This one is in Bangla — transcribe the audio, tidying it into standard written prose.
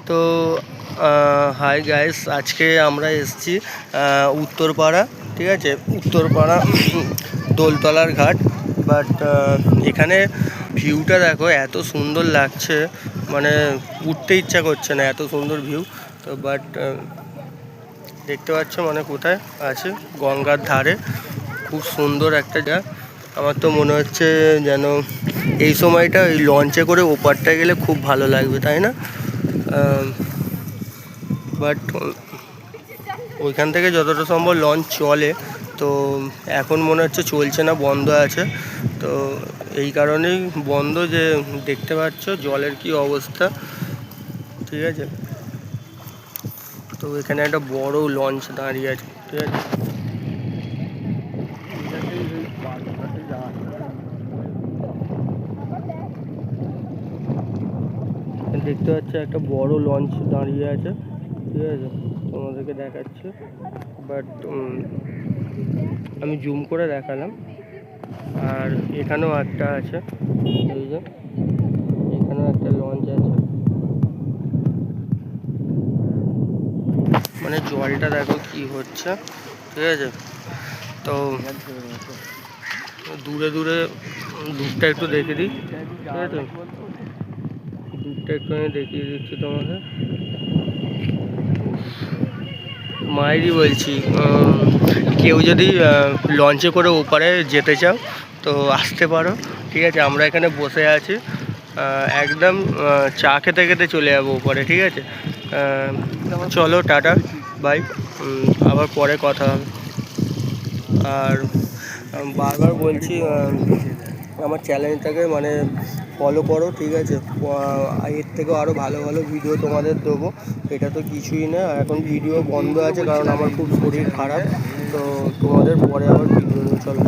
তো হাই গাইস, আজকে আমরা এসেছি উত্তরপাড়া, ঠিক আছে, উত্তরপাড়া দোলতলার ঘাট। বাট এখানে ভিউটা দেখো, এত সুন্দর লাগছে, মানে উঠতে ইচ্ছা করছে না, এত সুন্দর ভিউ। তো বাট দেখতে পাচ্ছ মানে কোথায় আছে, গঙ্গার ধারে, খুব সুন্দর একটা জায়গা। আমার তো মনে হচ্ছে যেন এই সময়টা ওই লঞ্চে করে ওপারটায় গেলে খুব ভালো লাগবে, তাই না? বাট ওইখান থেকে যতটা সম্ভব লঞ্চ চলে, তো এখন মনে হচ্ছে চলছে না, বন্ধ আছে। তো এই কারণেই বন্ধ, যে দেখতে পাচ্ছ জলের কি অবস্থা, ঠিক আছে। তো এখানে একটা বড় লঞ্চ দাঁড়িয়ে আছে, ঠিক আছে। দেখতে পাচ্ছি একটা বড় লঞ্চ দাঁড়িয়ে আছে, ঠিক আছে, তোমাদেরকে দেখাচ্ছে। বাট আমি জুম করে দেখালাম। আর এখানেও একটা আছে, এই যে এখানেও একটা লঞ্চ আছে। মানে জলটা দেখো কি হচ্ছে, ঠিক আছে। তো দূরে দূরে দুধটা একটু দেখে দিই, ঠিক আছে, দুধটা একটু আমি দেখিয়ে দিচ্ছি তোমাকে। মায়েরই বলছি, কেউ যদি লঞ্চে করে ওপারে যেতে চাও তো আসতে পারো, ঠিক আছে। আমরা এখানে বসে আছি, একদম চা খেতে খেতে চলে যাবো ওপারে, ঠিক আছে। চলো, টাটা, বাই, আবার পরে কথা হবে। আর বারবার বলছি, আমার চ্যানেলটাকে মানে ফলো করো, ঠিক আছে। এর থেকেও আরও ভালো ভালো ভিডিও তোমাদের দেবো। এটা তো কিছুই না, এখন ভিডিও বন্ধ আছে কারণ আমার খুব শরীর খারাপ। তো তোমাদের পরে আবার ভিডিও চলো।